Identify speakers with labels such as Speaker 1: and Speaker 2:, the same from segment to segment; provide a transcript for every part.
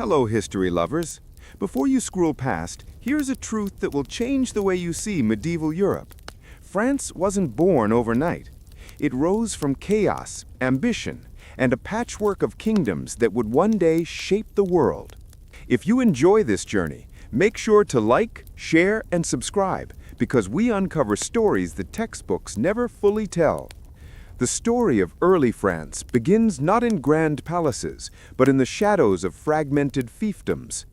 Speaker 1: Hello, history lovers. Before you scroll past, here's a truth that will change the way you see medieval Europe. France wasn't born overnight. It rose from chaos, ambition, and a patchwork of kingdoms that would one day shape the world. If you enjoy this journey, make sure to like, share, and subscribe, because we uncover stories that textbooks never fully tell. The story of early France begins not in grand palaces, but in the shadows of fragmented fiefdoms.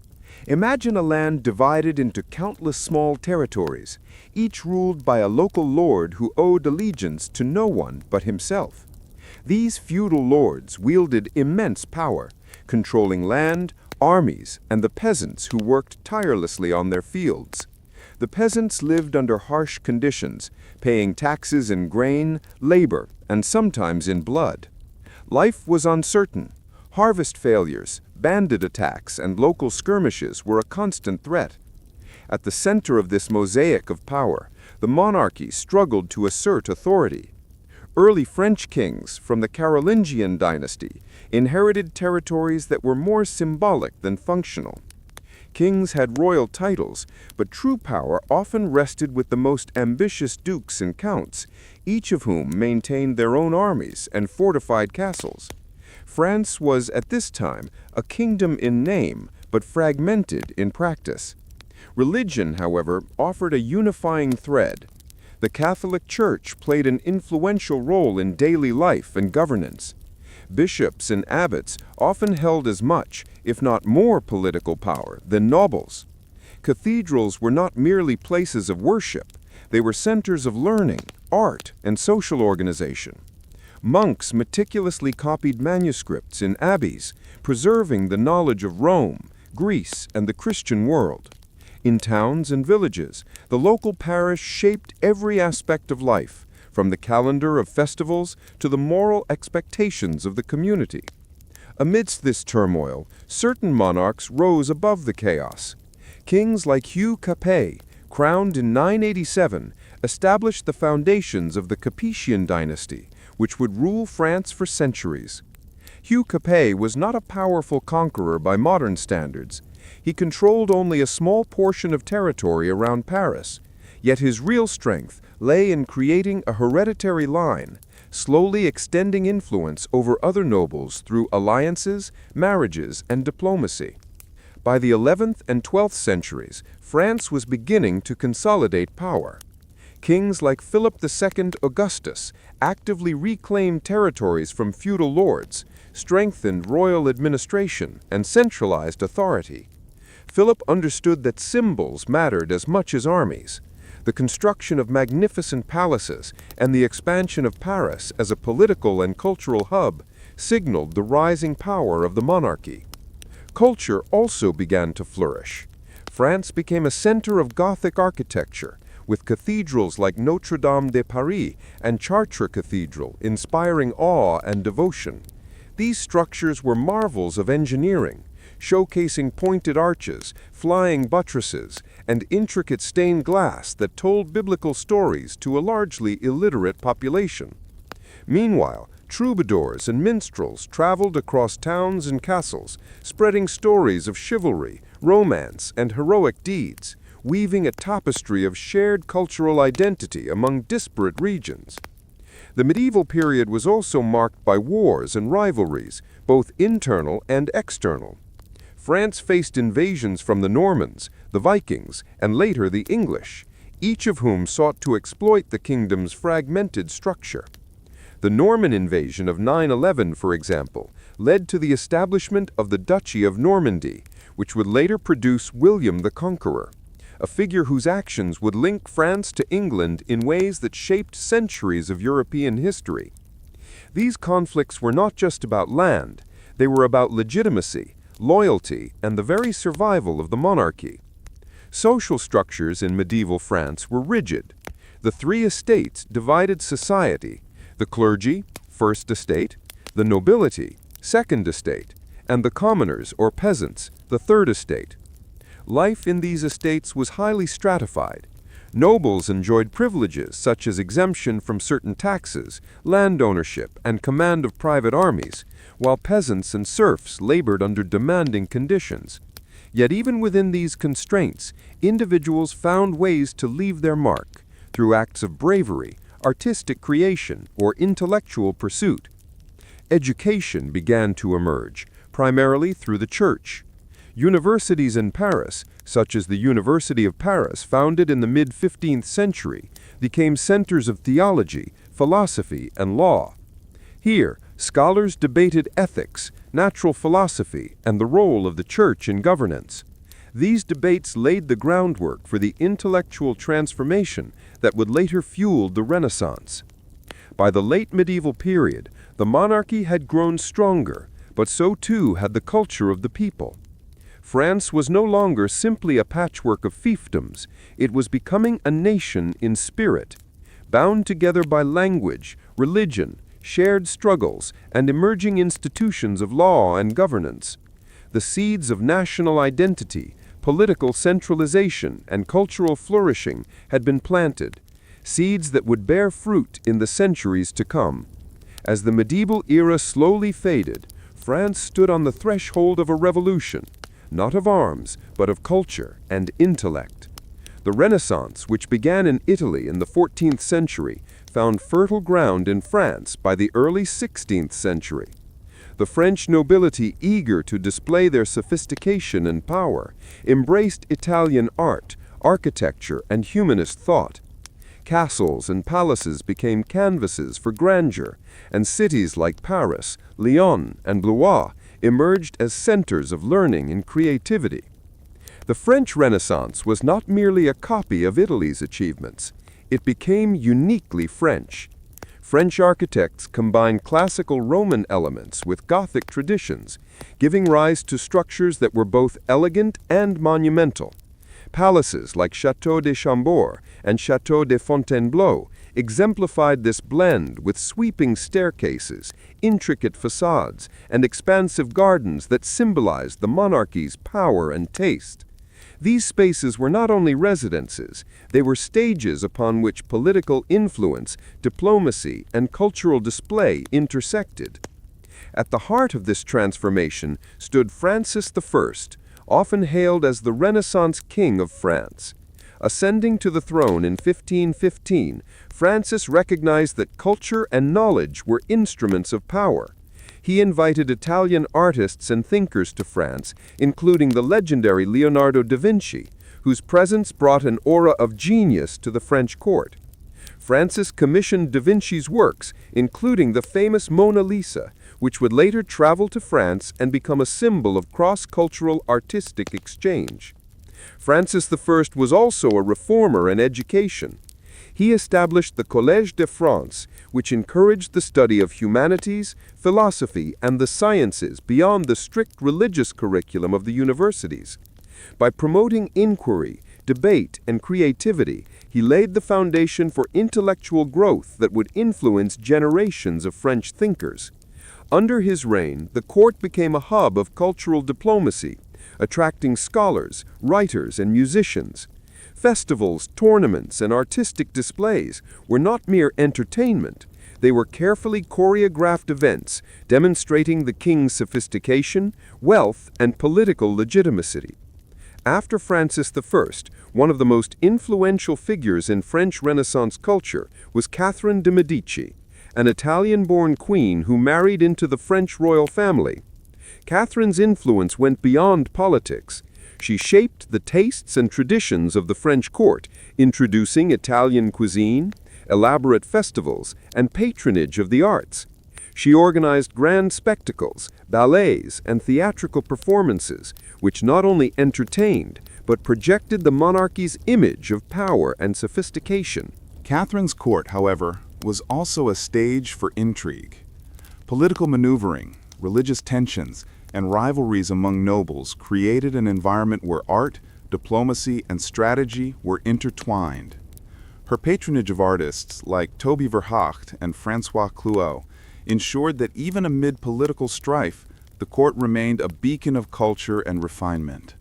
Speaker 1: Imagine a land divided into countless small territories, each ruled by a local lord who owed allegiance to no one but himself. These feudal lords wielded immense power, controlling land, armies, and the peasants who worked tirelessly on their fields. The peasants lived under harsh conditions, paying taxes in grain, labor, and sometimes in blood. Life was uncertain. Harvest failures, bandit attacks, and local skirmishes were a constant threat. At the center of this mosaic of power, the monarchy struggled to assert authority. Early French kings from the Carolingian dynasty inherited territories that were more symbolic than functional. Kings had royal titles, but true power often rested with the most ambitious dukes and counts, each of whom maintained their own armies and fortified castles. France was, at this time, a kingdom in name, but fragmented in practice. Religion, however, offered a unifying thread. The Catholic Church played an influential role in daily life and governance. Bishops and abbots often held as much, if not more, political power than nobles. Cathedrals were not merely places of worship. They were centers of learning, art, and social organization. Monks meticulously copied manuscripts in abbeys, preserving the knowledge of Rome, Greece, and the Christian world. In towns and villages, the local parish shaped every aspect of life, from the calendar of festivals to the moral expectations of the community. Amidst this turmoil, certain monarchs rose above the chaos. Kings like Hugh Capet, crowned in 987, established the foundations of the Capetian dynasty, which would rule France for centuries. Hugh Capet was not a powerful conqueror by modern standards. He controlled only a small portion of territory around Paris, yet his real strength lay in creating a hereditary line, slowly extending influence over other nobles through alliances, marriages, and diplomacy. By the 11th and 12th centuries, France was beginning to consolidate power. Kings like Philip II Augustus actively reclaimed territories from feudal lords, strengthened royal administration, and centralized authority. Philip understood that symbols mattered as much as armies. The construction of magnificent palaces and the expansion of Paris as a political and cultural hub signaled the rising power of the monarchy. Culture also began to flourish. France became a center of Gothic architecture, with cathedrals like Notre Dame de Paris and Chartres Cathedral inspiring awe and devotion. These structures were marvels of engineering, showcasing pointed arches, flying buttresses, and intricate stained glass that told biblical stories to a largely illiterate population. Meanwhile, troubadours and minstrels traveled across towns and castles, spreading stories of chivalry, romance, and heroic deeds, weaving a tapestry of shared cultural identity among disparate regions. The medieval period was also marked by wars and rivalries, both internal and external. France faced invasions from the Normans, the Vikings, and later the English, each of whom sought to exploit the kingdom's fragmented structure. The Norman invasion of 911, for example, led to the establishment of the Duchy of Normandy, which would later produce William the Conqueror, a figure whose actions would link France to England in ways that shaped centuries of European history. These conflicts were not just about land, they were about legitimacy, loyalty, and the very survival of the monarchy. Social structures in medieval France were rigid. The three estates divided society: the clergy, first estate; the nobility, second estate; and the commoners or peasants, the third estate. Life in these estates was highly stratified.
Speaker 2: Nobles enjoyed privileges such as exemption from certain taxes, land ownership, and command of private armies, while peasants and serfs labored under demanding conditions. Yet even within these constraints, individuals found ways to leave their mark through acts of bravery, artistic creation, or intellectual pursuit. Education began to emerge, primarily through the church. Universities in Paris, such as the University of Paris, founded in the mid-15th century, became centers of theology, philosophy, and law. Here, scholars debated ethics, natural philosophy, and the role of the church in governance. These debates laid the groundwork for the intellectual transformation that would later fuel the Renaissance. By the late medieval period, the monarchy had grown stronger, but so too had the culture of the people. France was no longer simply a patchwork of fiefdoms, it was becoming a nation in spirit, bound together by language, religion, shared struggles, and emerging institutions of law and governance. The seeds of national identity, political centralization, and cultural flourishing had been planted, seeds that would bear fruit in the centuries to come. As the medieval era slowly faded, France stood on the threshold of a revolution, not of arms, but of culture and intellect. The Renaissance, which began in Italy in the 14th century, found fertile ground in France by the early 16th century. The French nobility, eager to display their sophistication and power, embraced Italian art, architecture, and humanist thought. Castles and palaces became canvases for grandeur, and cities like Paris, Lyon, and Blois emerged as centers of learning and creativity. The French Renaissance was not merely a copy of Italy's achievements. It became uniquely French. French architects combined classical Roman elements with Gothic traditions, giving rise to structures that were both elegant and monumental. Palaces like Château de Chambord and Château de Fontainebleau exemplified this blend with sweeping staircases, intricate facades, and expansive gardens that symbolized the monarchy's power and taste. These spaces were not only residences, they were stages upon which political influence, diplomacy, and cultural display intersected. At the heart of this transformation stood Francis I, often hailed as the Renaissance King of France. Ascending to the throne in 1515, Francis recognized that culture and knowledge were instruments of power. He invited Italian artists and thinkers to France, including the legendary Leonardo da Vinci, whose presence brought an aura of genius to the French court. Francis commissioned da Vinci's works, including the famous Mona Lisa, which would later travel to France and become a symbol of cross-cultural artistic exchange. Francis I was also a reformer in education. He established the Collège de France, which encouraged the study of humanities, philosophy, and the sciences beyond the strict religious curriculum of the universities. By promoting inquiry, debate, and creativity, he laid the foundation for intellectual growth that would influence generations of French thinkers. Under his reign, the court became a hub of cultural diplomacy, attracting scholars, writers, and musicians. Festivals, tournaments, and artistic displays were not mere entertainment. They were carefully choreographed events demonstrating the king's sophistication, wealth, and political legitimacy. After Francis I, one of the most influential figures in French Renaissance culture was Catherine de' Medici, an Italian-born queen who married into the French royal family. Catherine's influence went beyond politics. She shaped the tastes and traditions of the French court, introducing Italian cuisine, elaborate festivals, and patronage of the arts. She organized grand spectacles, ballets, and theatrical performances, which not only entertained, but projected the monarchy's image of power and sophistication.
Speaker 3: Catherine's court, however, was also a stage for intrigue. Political maneuvering, religious tensions, and rivalries among nobles created an environment where art, diplomacy, and strategy were intertwined. Her patronage of artists like Toby Verhacht and François Clouot ensured that even amid political strife, the court remained a beacon of culture and refinement.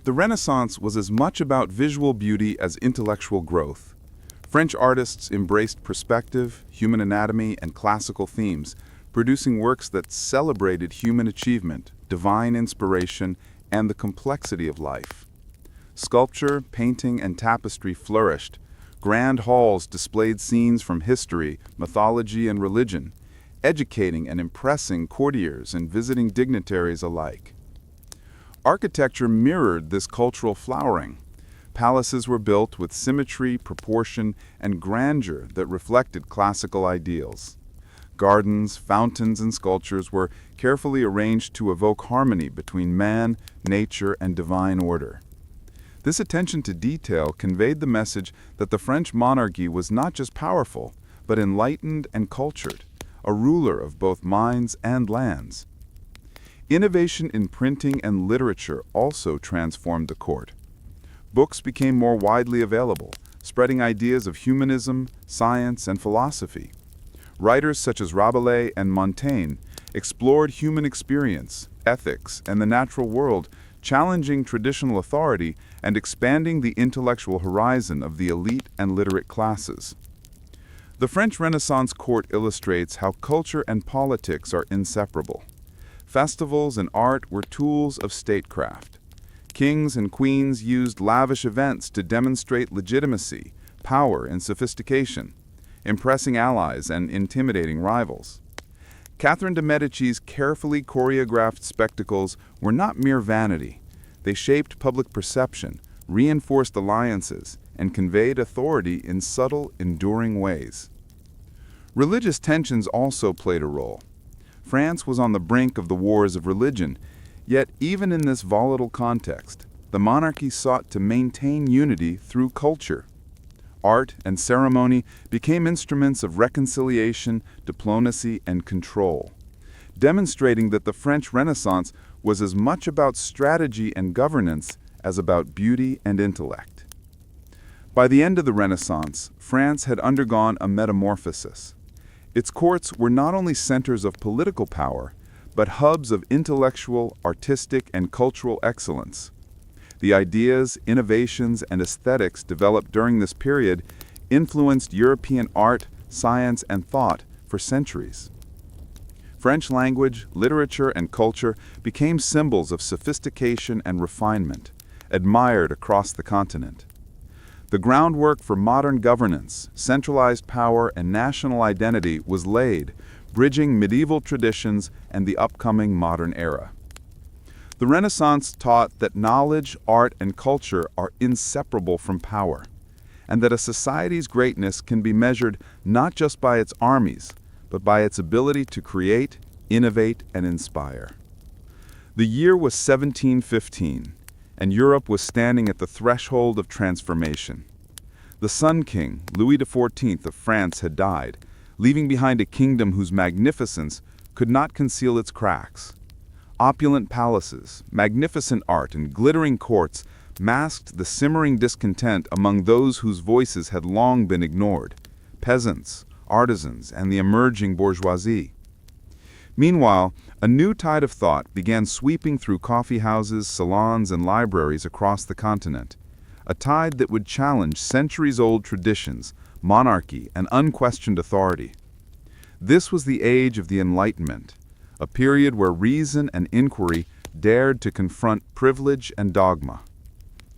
Speaker 3: The Renaissance was as much about visual beauty as intellectual growth. French artists embraced perspective, human anatomy, and classical themes, producing works that celebrated human achievement, divine inspiration, and the complexity of life. Sculpture, painting, and tapestry flourished. Grand halls displayed scenes from history, mythology, and religion, educating and impressing courtiers and visiting dignitaries alike. Architecture mirrored this cultural flowering. Palaces were built with symmetry, proportion, and grandeur that reflected classical ideals. Gardens, fountains, and sculptures were carefully arranged to evoke harmony between man, nature, and divine order. This attention to detail conveyed the message that the French monarchy was not just powerful, but enlightened and cultured, a ruler of both minds and lands. Innovation in printing and literature also transformed the court. Books became more widely available, spreading ideas of humanism, science, and philosophy. Writers such as Rabelais and Montaigne explored human experience, ethics, and the natural world, challenging traditional authority and expanding the intellectual horizon of the elite and literate classes. The French Renaissance court illustrates how culture and politics are inseparable. Festivals and art were tools of statecraft. Kings and queens used lavish events to demonstrate legitimacy, power, and sophistication, impressing allies and intimidating rivals. Catherine de' Medici's carefully choreographed spectacles were not mere vanity. They shaped public perception, reinforced alliances, and conveyed authority in subtle, enduring ways. Religious tensions also played a role. France was on the brink of the wars of religion, yet even in this volatile context, the monarchy sought to maintain unity through culture. Art and ceremony became instruments of reconciliation, diplomacy, and control, demonstrating that the French Renaissance was as much about strategy and governance as about beauty and intellect. By the end of the Renaissance, France had undergone a metamorphosis. Its courts were not only centers of political power, but hubs of intellectual, artistic, and cultural excellence. The ideas, innovations, and aesthetics developed during this period influenced European art, science, and thought for centuries. French language, literature, and culture became symbols of sophistication and refinement, admired across the continent. The groundwork for modern governance, centralized power, and national identity was laid, bridging medieval traditions and the upcoming modern era. The Renaissance taught that knowledge, art, and culture are inseparable from power, and that a society's greatness can be measured not just by its armies, but by its ability to create, innovate, and inspire. The year was 1715, and Europe was standing at the threshold of transformation. The Sun King, Louis XIV of France, had died, leaving behind a kingdom whose magnificence could not conceal its cracks. Opulent palaces, magnificent art, and glittering courts masked the simmering discontent among those whose voices had long been ignored: peasants, artisans, and the emerging bourgeoisie. Meanwhile, a new tide of thought began sweeping through coffeehouses, salons, and libraries across the continent, a tide that would challenge centuries-old traditions, monarchy, and unquestioned authority. This was the age of the Enlightenment, a period where reason and inquiry dared to confront privilege and dogma.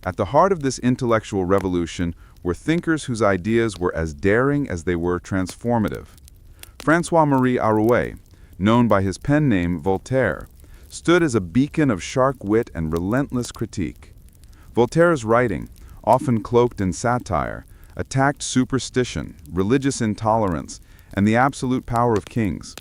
Speaker 3: At the heart of this intellectual revolution were thinkers whose ideas were as daring as they were transformative. François-Marie Arouet, known by his pen name Voltaire, stood as a beacon of sharp wit and relentless critique. Voltaire's writing, often cloaked in satire, attacked superstition, religious intolerance, and the absolute power of kings.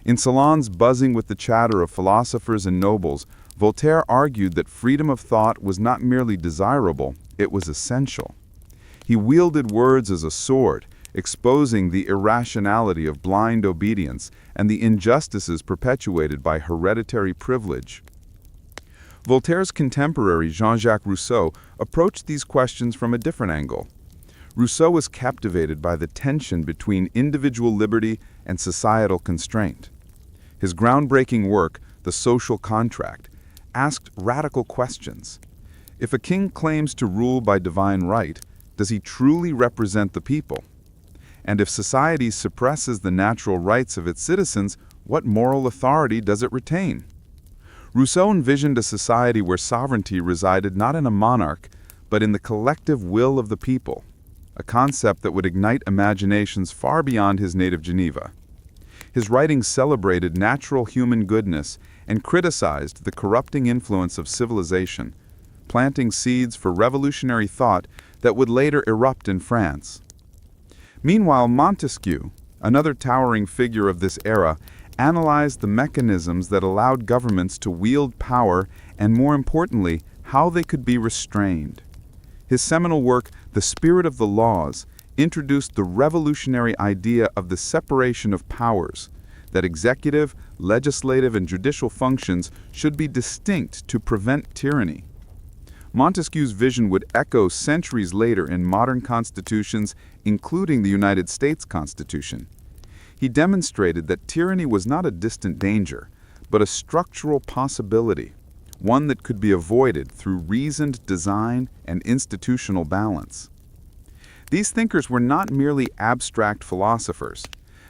Speaker 3: In salons buzzing with the chatter of philosophers and nobles, Voltaire argued that freedom of thought was not merely desirable, it was essential. He wielded words as a sword, exposing the irrationality of blind obedience and the injustices perpetuated by hereditary privilege. Voltaire's contemporary Jean-Jacques Rousseau approached these questions from a different angle. Rousseau was captivated by the tension between individual liberty and societal constraint. His groundbreaking work, The Social Contract, asked radical questions. If a king claims to rule by divine right, does he truly represent the people? And if society suppresses the natural rights of its citizens, what moral authority does it retain? Rousseau envisioned a society where sovereignty resided not in a monarch, but in the collective will of the people, a concept that would ignite imaginations far beyond his native Geneva. His writings celebrated natural human goodness and criticized the corrupting influence of civilization, planting seeds for revolutionary thought that would later erupt in France. Meanwhile, Montesquieu, another towering figure of this era, analyzed the mechanisms that allowed governments to wield power and, more importantly, how they could be restrained. His seminal work, The Spirit of the Laws, introduced the revolutionary idea of the separation of powers, that executive, legislative, and judicial functions should be distinct to prevent tyranny. Montesquieu's vision would echo centuries later in modern constitutions, including the United States Constitution. He demonstrated that tyranny was not a distant danger, but a structural possibility, one that could be avoided through reasoned design and institutional balance. These thinkers were not merely abstract philosophers.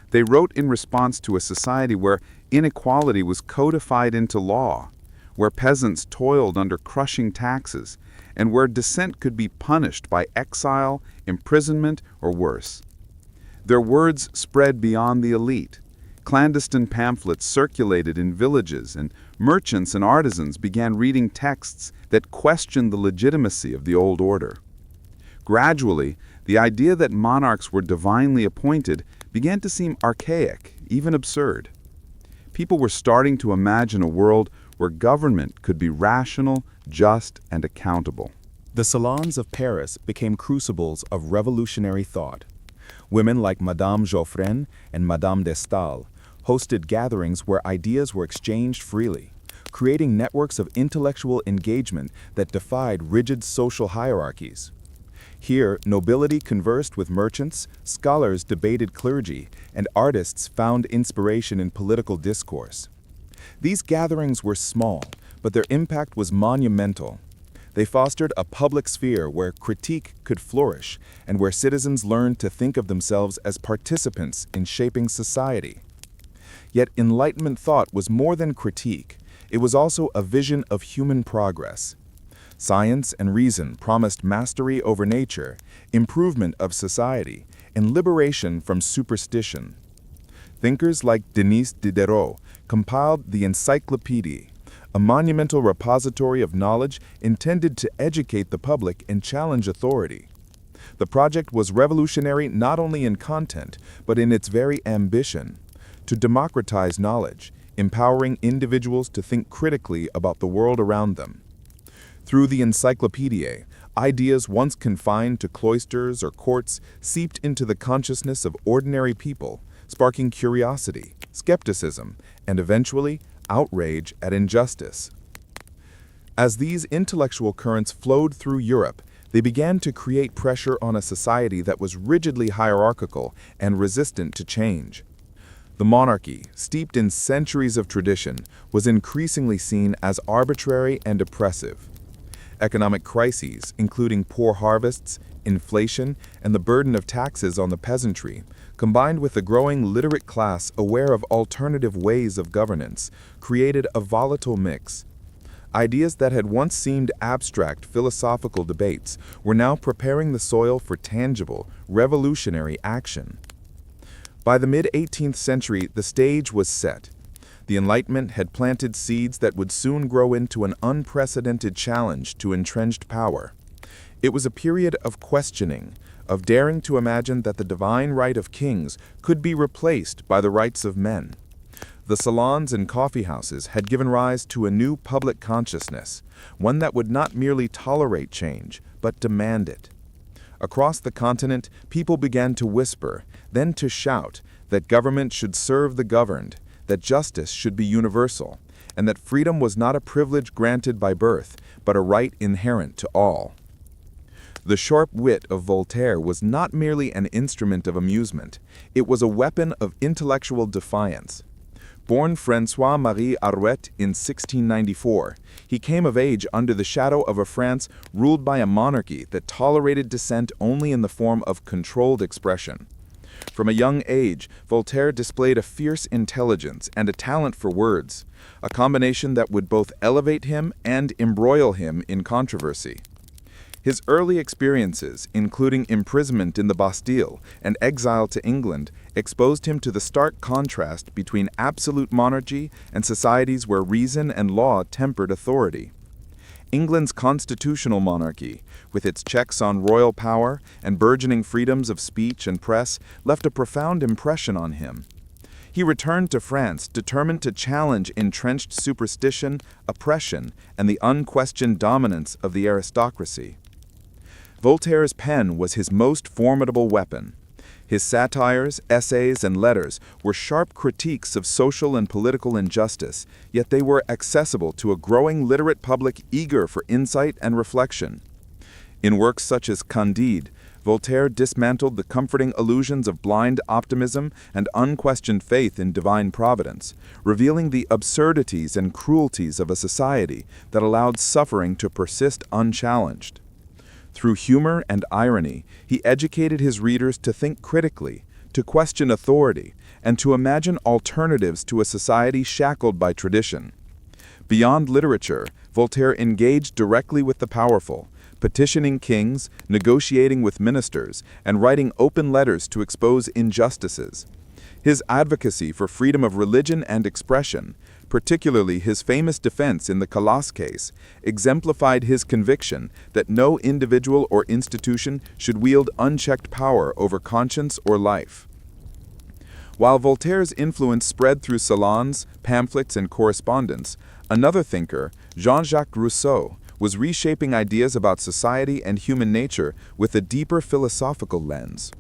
Speaker 3: They wrote in response to a society where inequality was codified into law, where peasants toiled under crushing taxes, and where dissent could be punished by exile, imprisonment, or worse. Their words spread beyond the elite. Clandestine pamphlets circulated in villages, and merchants and artisans began reading texts that questioned the legitimacy of the old order. Gradually, the idea that monarchs were divinely appointed began to seem archaic, even absurd. People were starting to imagine a world where government could be rational, just, and accountable.
Speaker 4: The salons of Paris became crucibles of revolutionary thought. Women like Madame Geoffrin and Madame de Staël hosted gatherings where ideas were exchanged freely, creating networks of intellectual engagement that defied rigid social hierarchies. Here, nobility conversed with merchants, scholars debated clergy, and artists found inspiration in political discourse. These gatherings were small, but their impact was monumental. They fostered a public sphere where critique could flourish and where citizens learned to think of themselves as participants in shaping society. Yet Enlightenment thought was more than critique. It was also a vision of human progress. Science and reason promised mastery over nature, improvement of society, and liberation from superstition. Thinkers like Denis Diderot compiled the Encyclopédie, a monumental repository of knowledge intended to educate the public and challenge authority. The project was revolutionary not only in content, but in its very ambition, to democratize knowledge, empowering individuals to think critically about the world around them. Through the Encyclopédie, ideas once confined to cloisters or courts seeped into the consciousness of ordinary people, sparking curiosity, skepticism, and eventually outrage at injustice. As these intellectual currents flowed through Europe, they began to create pressure on a society that was rigidly hierarchical and resistant to change. The monarchy, steeped in centuries of tradition, was increasingly seen as arbitrary and oppressive. Economic crises, including poor harvests, inflation, and the burden of taxes on the peasantry, combined with a growing literate class aware of alternative ways of governance, created a volatile mix. Ideas that had once seemed abstract philosophical debates were now preparing the soil for tangible, revolutionary action. By the mid-18th century, the stage was set. The Enlightenment had planted seeds that would soon grow into an unprecedented challenge to entrenched power. It was a period of questioning, of daring to imagine that the divine right of kings could be replaced by the rights of men. The salons and coffeehouses had given rise to a new public consciousness, one that would not merely tolerate change, but demand it. Across the continent, people began to whisper, then to shout, that government should serve the governed, that justice should be universal, and that freedom was not a privilege granted by birth, but a right inherent to all. The sharp wit of Voltaire was not merely an instrument of amusement, it was a weapon of intellectual defiance. Born François-Marie Arouet in 1694, he came of age under the shadow of a France ruled by a monarchy that tolerated dissent only in the form of controlled expression. From a young age, Voltaire displayed a fierce intelligence and a talent for words, a combination that would both elevate him and embroil him in controversy. His early experiences, including imprisonment in the Bastille and exile to England, exposed him to the stark contrast between absolute monarchy and societies where reason and law tempered authority. England's constitutional monarchy, with its checks on royal power and burgeoning freedoms of speech and press, left a profound impression on him. He returned to France determined to challenge entrenched superstition, oppression, and the unquestioned dominance of the aristocracy. Voltaire's pen was his most formidable weapon. His satires, essays, and letters were sharp critiques of social and political injustice, yet they were accessible to a growing literate public eager for insight and reflection. In works such as Candide, Voltaire dismantled the comforting illusions of blind optimism and unquestioned faith in divine providence, revealing the absurdities and cruelties of a society that allowed suffering to persist unchallenged. Through humor and irony, he educated his readers to think critically, to question authority, and to imagine alternatives to a society shackled by tradition. Beyond literature, Voltaire engaged directly with the powerful, petitioning kings, negotiating with ministers, and writing open letters to expose injustices. His advocacy for freedom of religion and expression, particularly his famous defense in the Calas case, exemplified his conviction that no individual or institution should wield unchecked power over conscience or life. While Voltaire's influence spread through salons, pamphlets, and correspondence, another thinker, Jean-Jacques Rousseau, was reshaping ideas about society and human nature with a deeper philosophical lens.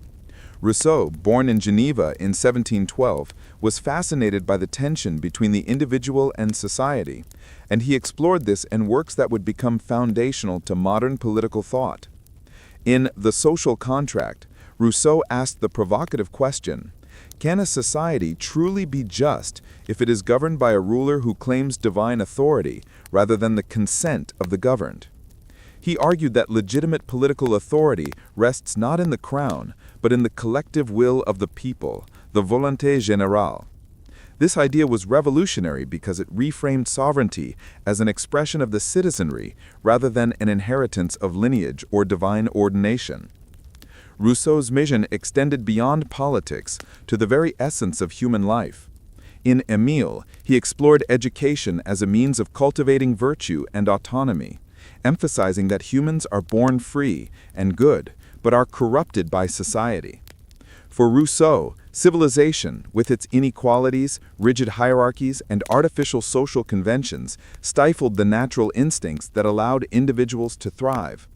Speaker 4: Rousseau, born in Geneva in 1712, was fascinated by the tension between the individual and society, and he explored this in works that would become foundational to modern political thought. In The Social Contract, Rousseau asked the provocative question, can a society truly be just if it is governed by a ruler who claims divine authority rather than the consent of the governed? He argued that legitimate political authority rests not in the crown, but in the collective will of the people, the volonté générale. This idea was revolutionary because it reframed sovereignty as an expression of the citizenry rather than an inheritance of lineage or divine ordination. Rousseau's vision extended beyond politics to the very essence of human life. In Émile, he explored education as a means of cultivating virtue and autonomy, emphasizing that humans are born free and good, but are corrupted by society. For Rousseau, civilization, with its inequalities, rigid hierarchies, and artificial social conventions, stifled the natural instincts that allowed individuals to thrive.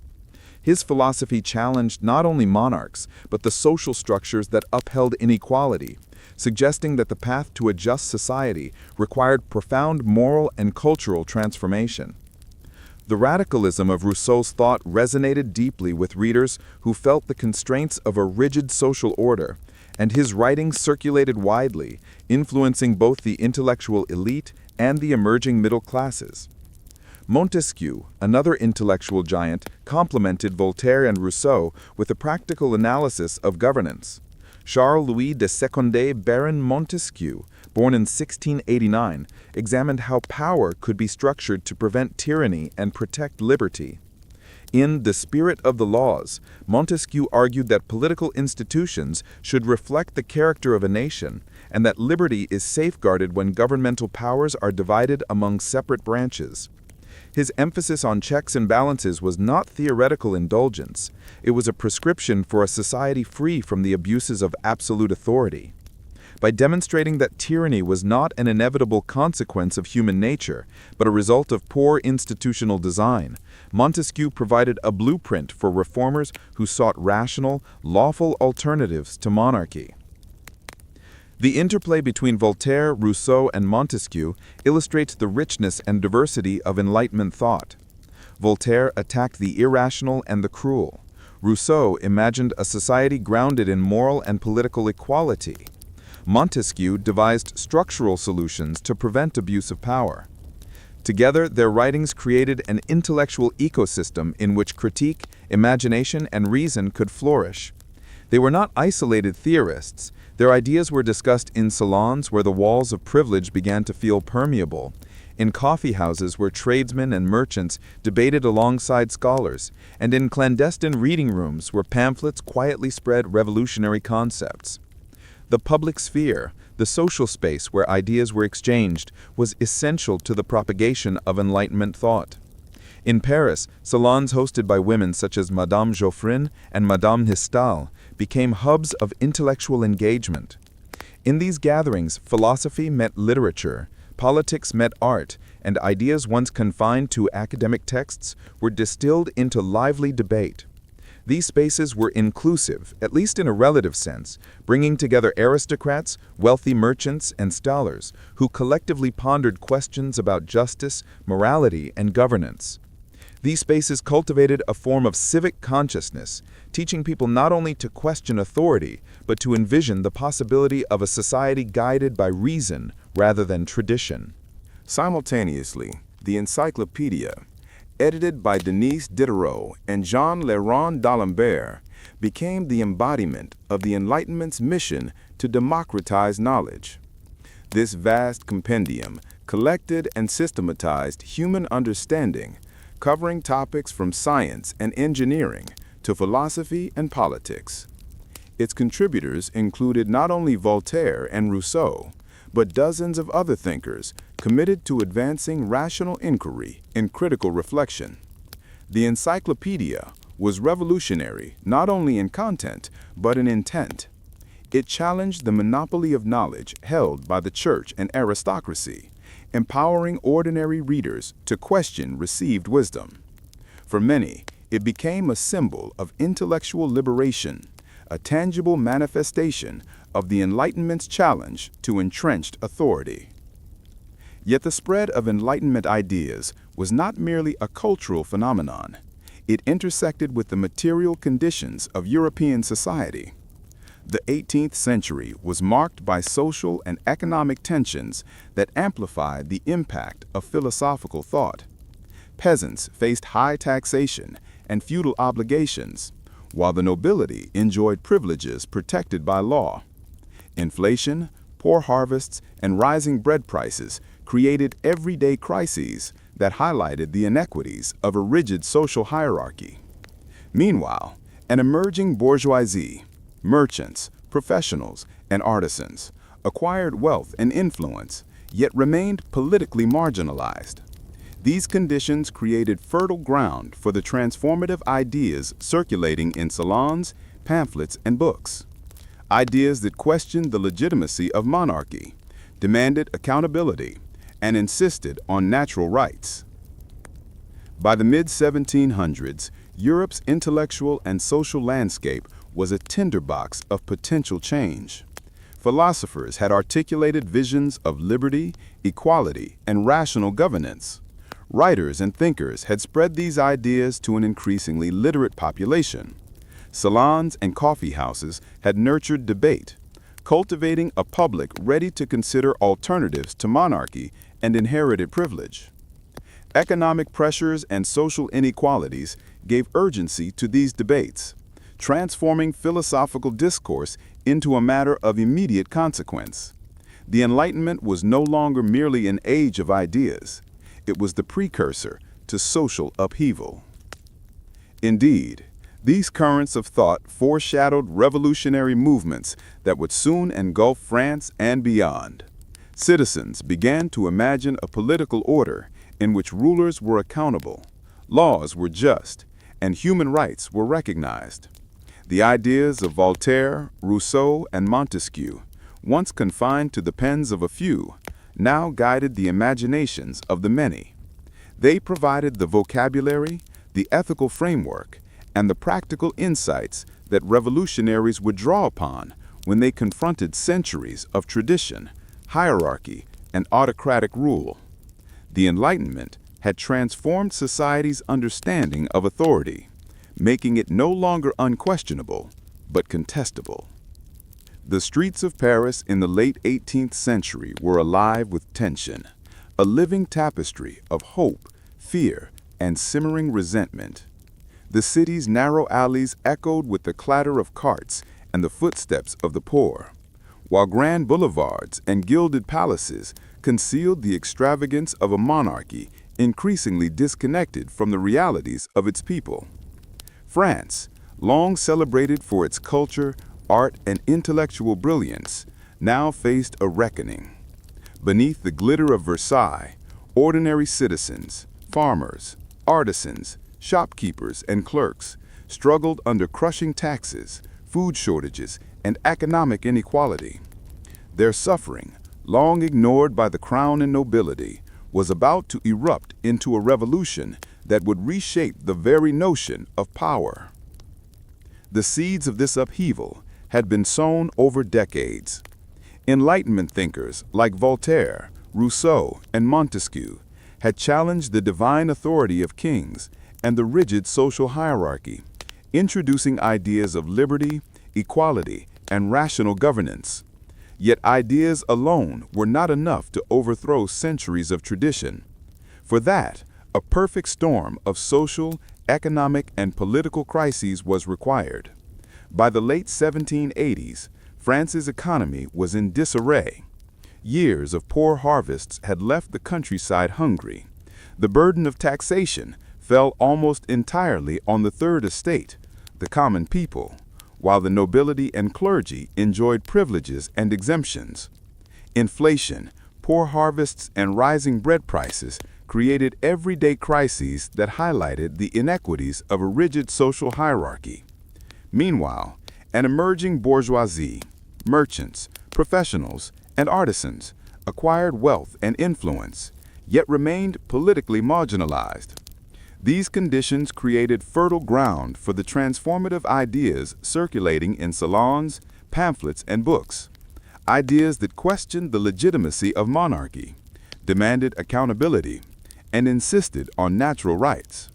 Speaker 4: His philosophy challenged not only monarchs, but the social structures that upheld inequality, suggesting that the path to a just society required profound moral and cultural transformation. The radicalism of Rousseau's thought resonated deeply with readers who felt the constraints of a rigid social order, and his writings circulated widely, influencing both the intellectual elite and the emerging middle classes. Montesquieu, another intellectual giant, complemented Voltaire and Rousseau with a practical analysis of governance. Charles-Louis de Secondet Baron Montesquieu, born in 1689, examined how power could be structured to prevent tyranny and protect liberty. In The Spirit of the Laws, Montesquieu argued that political institutions should reflect the character of a nation, and that liberty is safeguarded when governmental powers are divided among separate branches. His emphasis on checks and balances was not theoretical indulgence. It was a prescription for a society free from the abuses of absolute authority. By demonstrating that tyranny was not an inevitable consequence of human nature, but a result of poor institutional design, Montesquieu provided a blueprint for reformers who sought rational, lawful alternatives to monarchy. The interplay between Voltaire, Rousseau, and Montesquieu illustrates the richness and diversity of Enlightenment thought. Voltaire attacked the irrational and the cruel. Rousseau imagined a society grounded in moral and political equality. Montesquieu devised structural solutions to prevent abuse of power. Together, their writings created an intellectual ecosystem in which critique, imagination, and reason could flourish. They were not isolated theorists. Their ideas were discussed in salons where the walls of privilege began to feel permeable, in coffee houses where tradesmen and merchants debated alongside scholars, and in clandestine reading rooms where pamphlets quietly spread revolutionary concepts. The public sphere, the social space where ideas were exchanged, was essential to the propagation of Enlightenment thought. In Paris, salons hosted by women such as Madame Geoffrin and Madame de Staël became hubs of intellectual engagement. In these gatherings, philosophy met literature, politics met art, and ideas once confined to academic texts were distilled into lively debate. These spaces were inclusive, at least in a relative sense, bringing together aristocrats, wealthy merchants, and scholars who collectively pondered questions about justice, morality, and governance. These spaces cultivated a form of civic consciousness, teaching people not only to question authority, but to envision the possibility of a society guided by reason rather than tradition.
Speaker 3: Simultaneously, the Encyclopedia, edited by Denis Diderot and Jean Léron d'Alembert, became the embodiment of the Enlightenment's mission to democratize knowledge. This vast compendium collected and systematized human understanding, covering topics from science and engineering to philosophy and politics. Its contributors included not only Voltaire and Rousseau, but dozens of other thinkers committed to advancing rational inquiry and critical reflection. The encyclopedia was revolutionary not only in content, but in intent. It challenged the monopoly of knowledge held by the church and aristocracy, empowering ordinary readers to question received wisdom. For many, it became a symbol of intellectual liberation, a tangible manifestation of the Enlightenment's challenge to entrenched authority. Yet the spread of Enlightenment ideas was not merely a cultural phenomenon. It intersected with the material conditions of European society. The 18th century was marked by social and economic tensions that amplified the impact of philosophical thought. Peasants faced high taxation and feudal obligations, while the nobility enjoyed privileges protected by law. Inflation, poor harvests, and rising bread prices created everyday crises that highlighted the inequities of a rigid social hierarchy. Meanwhile, an emerging bourgeoisie, merchants, professionals, and artisans acquired wealth and influence, yet remained politically marginalized. These conditions created fertile ground for the transformative ideas circulating in salons, pamphlets, and books. Ideas that questioned the legitimacy of monarchy, demanded accountability, and insisted on natural rights. By the mid-1700s, Europe's intellectual and social landscape was a tinderbox of potential change. Philosophers had articulated visions of liberty, equality, and rational governance. Writers and thinkers had spread these ideas to an increasingly literate population. Salons and coffee houses had nurtured debate, cultivating a public ready to consider alternatives to monarchy and inherited privilege. Economic pressures and social inequalities gave urgency to these debates, transforming philosophical discourse into a matter of immediate consequence. The Enlightenment was no longer merely an age of ideas. It was the precursor to social upheaval. Indeed, these currents of thought foreshadowed revolutionary movements that would soon engulf France and beyond. Citizens began to imagine a political order in which rulers were accountable, laws were just, and human rights were recognized. The ideas of Voltaire, Rousseau, and Montesquieu, once confined to the pens of a few, now guided the imaginations of the many. They provided the vocabulary, the ethical framework, and the practical insights that revolutionaries would draw upon when they confronted centuries of tradition, hierarchy, and autocratic rule. The Enlightenment had transformed society's understanding of authority, making it no longer unquestionable, but contestable. The streets of Paris in the late 18th century were alive with tension, a living tapestry of hope, fear, and simmering resentment. The city's narrow alleys echoed with the clatter of carts and the footsteps of the poor, while grand boulevards and gilded palaces concealed the extravagance of a monarchy increasingly disconnected from the realities of its people. France, long celebrated for its culture, art, and intellectual brilliance, now faced a reckoning. Beneath the glitter of Versailles, ordinary citizens, farmers, artisans, shopkeepers, and clerks struggled under crushing taxes, food shortages, and economic inequality. Their suffering, long ignored by the crown and nobility, was about to erupt into a revolution that would reshape the very notion of power. The seeds of this upheaval had been sown over decades. Enlightenment thinkers like Voltaire, Rousseau, and Montesquieu had challenged the divine authority of kings and the rigid social hierarchy, introducing ideas of liberty, equality, and rational governance. Yet ideas alone were not enough to overthrow centuries of tradition. For that, a perfect storm of social, economic, and political crises was required. By the late 1780s, France's economy was in disarray. Years of poor harvests had left the countryside hungry. The burden of taxation fell almost entirely on the third estate, the common people, while the nobility and clergy enjoyed privileges and exemptions. Inflation, poor harvests, and rising bread prices created everyday crises that highlighted the inequities of a rigid social hierarchy. Meanwhile, an emerging bourgeoisie, merchants, professionals, and artisans acquired wealth and influence, yet remained politically marginalized. These conditions created fertile ground for the transformative ideas circulating in salons, pamphlets, and books. Ideas that questioned the legitimacy of monarchy, demanded accountability, and insisted on natural rights.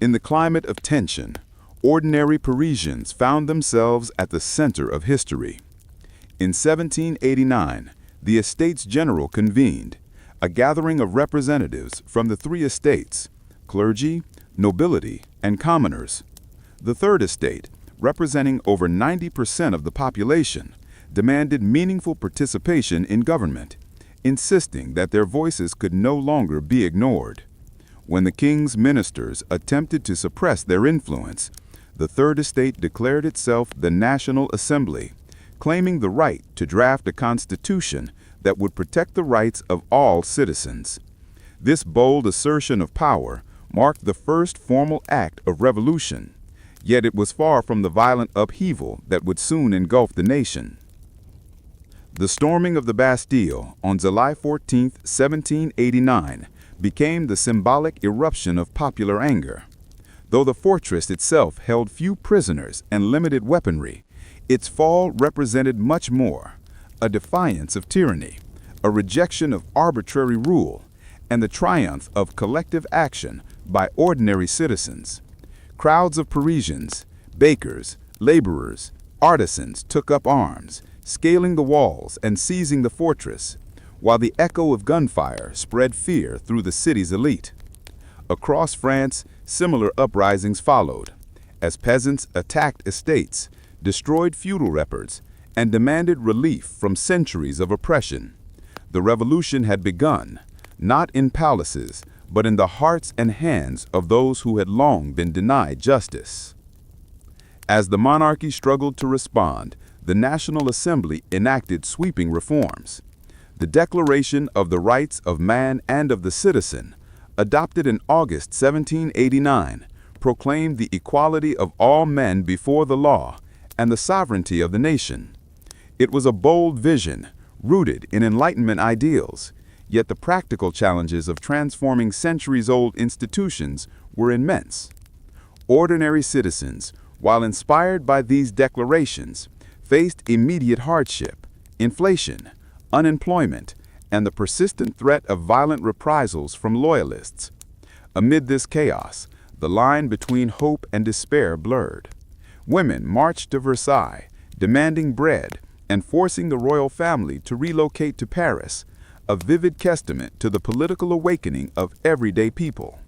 Speaker 3: In the climate of tension, ordinary Parisians found themselves at the center of history. In 1789, the Estates General convened, a gathering of representatives from the three estates, clergy, nobility, and commoners. The third estate, representing over 90% of the population, demanded meaningful participation in government, insisting that their voices could no longer be ignored. When the king's ministers attempted to suppress their influence, the third estate declared itself the National Assembly, claiming the right to draft a constitution that would protect the rights of all citizens. This bold assertion of power marked the first formal act of revolution, yet it was far from the violent upheaval that would soon engulf the nation. The storming of the Bastille on July 14, 1789, became the symbolic eruption of popular anger. Though the fortress itself held few prisoners and limited weaponry, its fall represented much more: a defiance of tyranny, a rejection of arbitrary rule, and the triumph of collective action by ordinary citizens. Crowds of Parisians, bakers, laborers, artisans took up arms, scaling the walls and seizing the fortress, while the echo of gunfire spread fear through the city's elite. Across France, similar uprisings followed, as peasants attacked estates, destroyed feudal records, and demanded relief from centuries of oppression. The revolution had begun, not in palaces, but in the hearts and hands of those who had long been denied justice. As the monarchy struggled to respond, the National Assembly enacted sweeping reforms. The Declaration of the Rights of Man and of the Citizen, adopted in August 1789, proclaimed the equality of all men before the law and the sovereignty of the nation. It was a bold vision, rooted in Enlightenment ideals, yet the practical challenges of transforming centuries-old institutions were immense. Ordinary citizens, while inspired by these declarations, faced immediate hardship, inflation, unemployment, and the persistent threat of violent reprisals from loyalists. Amid this chaos, the line between hope and despair blurred. Women marched to Versailles, demanding bread and forcing the royal family to relocate to Paris, a vivid testament to the political awakening of everyday people.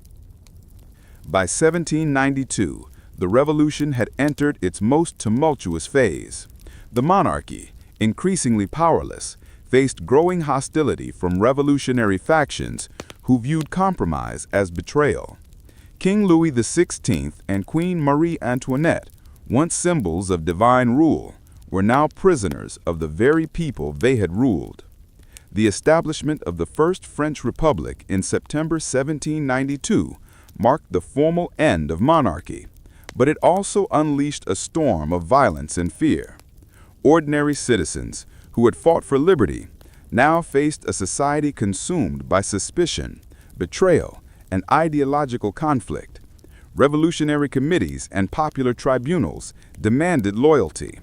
Speaker 3: By 1792, the revolution had entered its most tumultuous phase. The monarchy, increasingly powerless, faced growing hostility from revolutionary factions who viewed compromise as betrayal. King Louis XVI and Queen Marie Antoinette, once symbols of divine rule, were now prisoners of the very people they had ruled. The establishment of the First French Republic in September 1792 marked the formal end of monarchy, but it also unleashed a storm of violence and fear. Ordinary citizens who had fought for liberty now faced a society consumed by suspicion, betrayal, and ideological conflict. Revolutionary committees and popular tribunals demanded loyalty,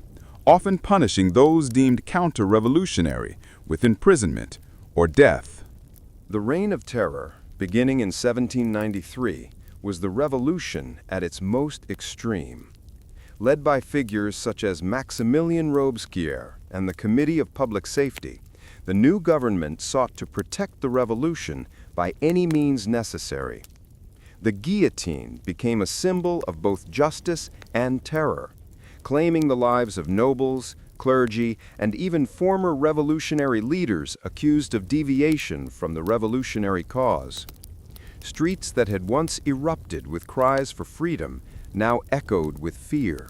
Speaker 3: often punishing those deemed counter-revolutionary with imprisonment or death.
Speaker 2: The Reign of Terror, beginning in 1793, was the revolution at its most extreme. Led by figures such as Maximilien Robespierre and the Committee of Public Safety, the new government sought to protect the revolution by any means necessary. The guillotine became a symbol of both justice and terror, claiming the lives of nobles, clergy, and even former revolutionary leaders accused of deviation from the revolutionary cause. Streets that had once erupted with cries for freedom now echoed with fear.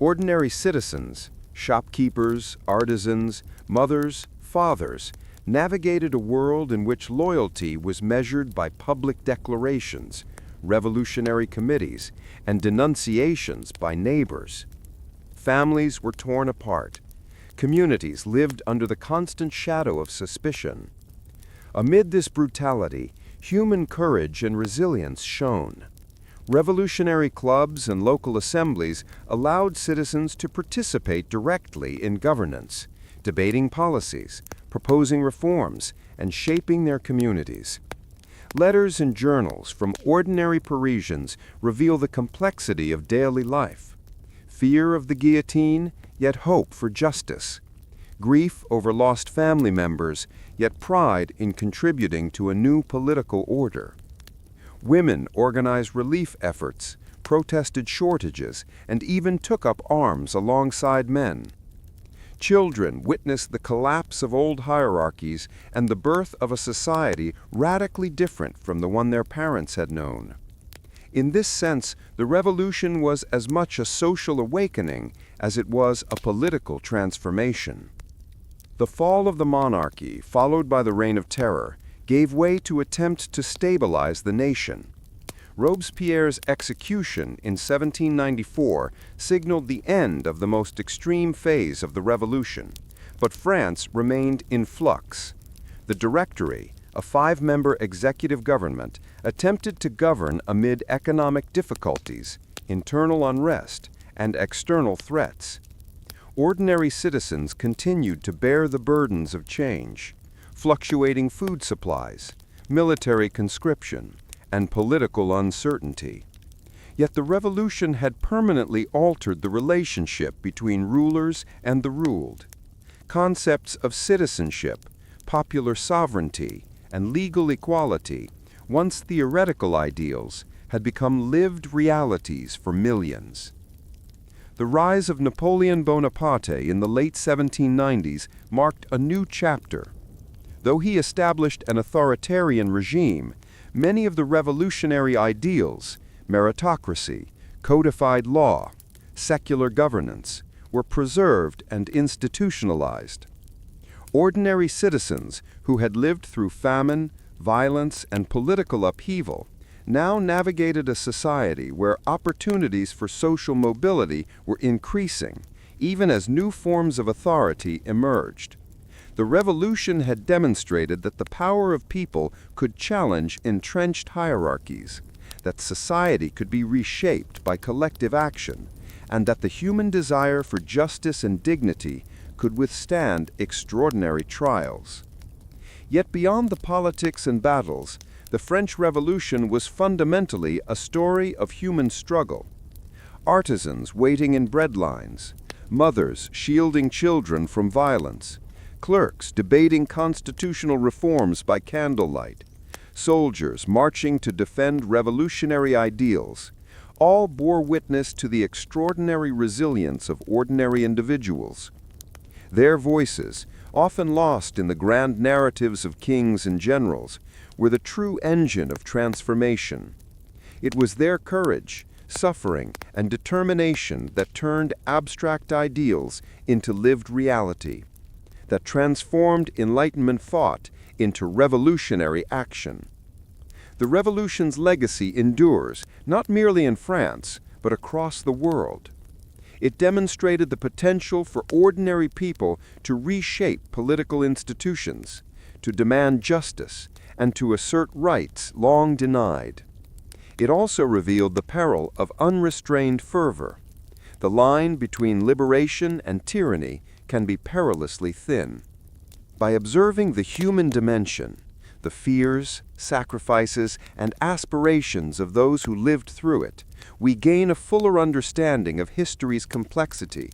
Speaker 2: Ordinary citizens, shopkeepers, artisans, mothers, fathers, navigated a world in which loyalty was measured by public declarations, revolutionary committees, and denunciations by neighbors. Families were torn apart. Communities lived under the constant shadow of suspicion. Amid this brutality, human courage and resilience shone. Revolutionary clubs and local assemblies allowed citizens to participate directly in governance, debating policies, proposing reforms, and shaping their communities. Letters and journals from ordinary Parisians reveal the complexity of daily life. Fear of the guillotine, yet hope for justice. Grief over lost family members, yet pride in contributing to a new political order. Women organized relief efforts, protested shortages, and even took up arms alongside men. Children witnessed the collapse of old hierarchies and the birth of a society radically different from the one their parents had known. In this sense, the revolution was as much a social awakening as it was a political transformation. The fall of the monarchy, followed by the Reign of Terror, gave way to attempts to stabilize the nation. Robespierre's execution in 1794 signaled the end of the most extreme phase of the revolution, but France remained in flux. The Directory, a 5-member executive government, attempted to govern amid economic difficulties, internal unrest, and external threats. Ordinary citizens continued to bear the burdens of change, fluctuating food supplies, military conscription, and political uncertainty. Yet the revolution had permanently altered the relationship between rulers and the ruled. Concepts of citizenship, popular sovereignty, and legal equality, once theoretical ideals, had become lived realities for millions. The rise of Napoleon Bonaparte in the late 1790s marked a new chapter. Though he established an authoritarian regime, many of the revolutionary ideals, meritocracy, codified law, secular governance, were preserved and institutionalized. Ordinary citizens who had lived through famine, violence, and political upheaval now navigated a society where opportunities for social mobility were increasing, even as new forms of authority emerged. The revolution had demonstrated that the power of people could challenge entrenched hierarchies, that society could be reshaped by collective action, and that the human desire for justice and dignity could withstand extraordinary trials. Yet beyond the politics and battles, the French Revolution was fundamentally a story of human struggle. Artisans waiting in bread lines, mothers shielding children from violence, clerks debating constitutional reforms by candlelight, soldiers marching to defend revolutionary ideals, all bore witness to the extraordinary resilience of ordinary individuals. Their voices, often lost in the grand narratives of kings and generals, were the true engine of transformation. It was their courage, suffering, and determination that turned abstract ideals into lived reality, that transformed Enlightenment thought into revolutionary action. The Revolution's legacy endures, not merely in France, but across the world. It demonstrated the potential for ordinary people to reshape political institutions, to demand justice, and to assert rights long denied. It also revealed the peril of unrestrained fervor. The line between liberation and tyranny can be perilously thin. By observing the human dimension, the fears, sacrifices, and aspirations of those who lived through it, we gain a fuller understanding of history's complexity.